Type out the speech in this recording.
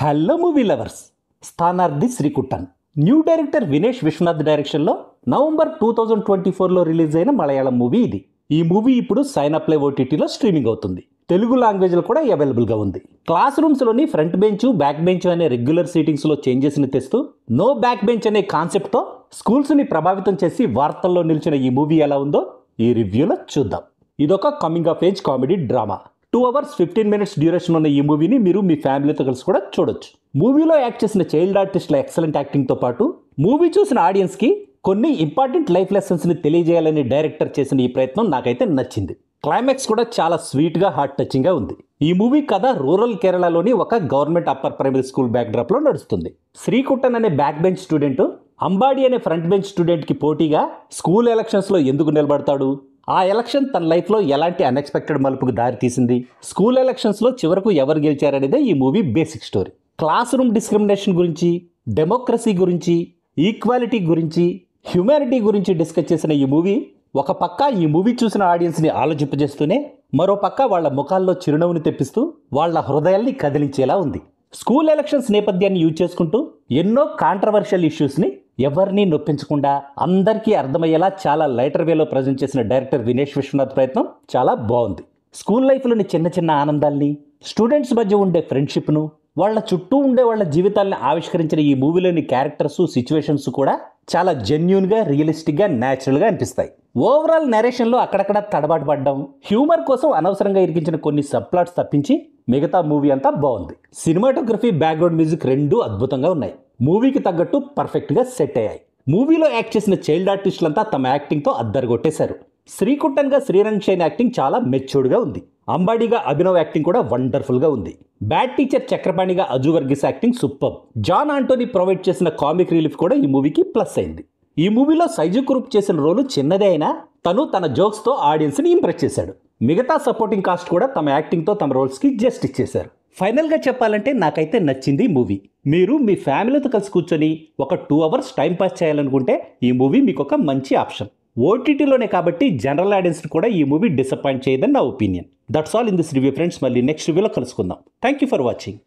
Hello movie lovers, Sthanarthi Sreekuttan. New director Vinesh Viswanath డైరెక్షన్లో November 2024లో release అయిన Malayalam movie ఇది. ఈ మూవీ ఇప్పుడు సైన్ అప్ ప్లే ఓటీటీలో స్ట్రీమింగ్ అవుతుంది. తెలుగు లాంగ్వేజ్లో కూడా అవైలబుల్గా ఉంది. క్లాస్ రూమ్స్లోని ఫ్రంట్ బెంచ్, బ్యాక్ బెంచ్ అనే రెగ్యులర్ సీటింగ్స్లో చేంజెస్ని తెస్తూ నో బ్యాక్ బెంచ్ అనే కాన్సెప్ట్తో స్కూల్స్ని ప్రభావితం చేసి వార్తల్లో నిలిచిన ఈ మూవీ ఎలా ఉందో ఈ రివ్యూలో చూద్దాం. ఇదొక coming of age comedy drama. 2 hours 15 minutes duration ఉన్న ఈ మూవీని మీరు మీ ఫ్యామిలీతో కలిసి కూడా చూడొచ్చు. మూవీలో యాక్ట్ చేసిన చైల్డ్ ఆర్టిస్టుల ఎక్సలెంట్ యాక్టింగ్తో పాటు మూవీ చూసిన ఆడియన్స్కి కొన్ని ఇంపార్టెంట్ లైఫ్ లెసన్స్ని తెలియజేయాలని డైరెక్టర్ చేసిన ఈ ప్రయత్నం నాకైతే నచ్చింది. క్లైమాక్స్ కూడా చాలా స్వీట్గా, హార్ట్ టచింగ్గా ఉంది. ఈ మూవీ కథ రూరల్ కేరళలోని ఒక గవర్నమెంట్ అప్పర్ ప్రైమరీ స్కూల్ బ్యాక్డ్రాప్లో నడుస్తుంది. శ్రీకుట్టన్ అనే బ్యాక్ బెంచ్ స్టూడెంట్ అంబాడి అనే ఫ్రంట్ బెంచ్ స్టూడెంట్కి పోటీగా స్కూల్ ఎలక్షన్స్లో ఎందుకు నిలబడతాడు, ఆ ఎలక్షన్ తన లైఫ్లో ఎలాంటి అన్ఎక్స్పెక్టెడ్ మలుపుకు దారి తీసింది, స్కూల్ ఎలక్షన్స్లో చివరకు ఎవరు గెలిచారనేదే ఈ movie basic story. Class room discrimination గురించి, డెమోక్రసీ గురించి, ఈక్వాలిటీ గురించి, హ్యూమానిటీ గురించి డిస్కస్ చేసిన ఈ మూవీ ఒక పక్క ఈ మూవీ చూసిన ఆడియన్స్ని ఆలోచింపజేస్తూనే మరో పక్క వాళ్ళ ముఖాల్లో చిరునవ్వుని తెప్పిస్తూ వాళ్ళ హృదయాల్ని కదిలించేలా ఉంది. స్కూల్ ఎలక్షన్స్ నేపథ్యాన్ని యూజ్ చేసుకుంటూ ఎన్నో కాంట్రవర్షియల్ ఇష్యూస్ని ఎవరిని నొప్పించకుండా అందరికీ అర్థమయ్యేలా చాలా లైటర్ వేలో ప్రజెంట్ చేసిన డైరెక్టర్ వినేష్ విశ్వనాథ్ ప్రయత్నం చాలా బాగుంది. స్కూల్ లైఫ్లోని చిన్న చిన్న ఆనందాల్ని, స్టూడెంట్స్ మధ్య ఉండే ఫ్రెండ్షిప్ను, వాళ్ళ చుట్టూ ఉండే వాళ్ళ జీవితాలను ఆవిష్కరించిన ఈ మూవీలోని క్యారెక్టర్స్, సిచ్యువేషన్స్ కూడా చాలా జెన్యూన్గా, రియలిస్టిక్గా, న్యాచురల్గా అనిపిస్తాయి. ఓవరాల్ నేరేషన్లో అక్కడక్కడ తడబాటు పడ్డం, హ్యూమర్ కోసం అనవసరంగా ఇరికించిన కొన్ని సబ్ ప్లాట్స్ తప్పించి మిగతా మూవీ అంతా బాగుంది. సినిమాటోగ్రఫీ, బ్యాక్గ్రౌండ్ మ్యూజిక్ రెండూ అద్భుతంగా ఉన్నాయి. మూవీకి తగ్గట్టు పర్ఫెక్ట్గా సెట్ అయ్యాయి. మూవీలో యాక్ట్ చేసిన చైల్డ్ ఆర్టిస్టులంతా తమ యాక్టింగ్తో అద్దరగొట్టేశారు. శ్రీకుట్టన్గా శ్రీరంగ్ షైన్ యాక్టింగ్ చాలా మెచ్యూర్డ్గా ఉంది. అంబాడిగా అభినవ్ యాక్టింగ్ కూడా వండర్ఫుల్గా ఉంది. బ్యాడ్ టీచర్ చక్రపాణిగా Aju Varghese acting super. John Antony provide చేసిన కామిక్ రిలీఫ్ కూడా ఈ మూవీకి ప్లస్ అయింది. ఈ మూవీలో సైజు కురూప్ చేసిన రోలు చిన్నదే అయినా తను తన జోక్స్తో ఆడియన్స్ని ఇంప్రెస్ చేశాడు. మిగతా సపోర్టింగ్ కాస్ట్ కూడా తమ యాక్టింగ్తో తమ రోల్స్కి జస్ట్ ఇచ్చేశారు. ఫైనల్గా చెప్పాలంటే నాకైతే నచ్చింది మూవీ. మీరు మీ ఫ్యామిలీతో కలిసి కూర్చొని ఒక 2 hours టైం పాస్ చేయాలనుకుంటే ఈ మూవీ మీకు ఒక మంచి ఆప్షన్. ఓటీటీలోనే కాబట్టి జనరల్ ఆడియన్స్ని కూడా ఈ మూవీ డిసప్పాయింట్ చేయదని నా opinion. That's all in this review friends. మళ్ళీ నెక్స్ట్ రివ్యూలో కలుసుకుందాం. Thank you for watching.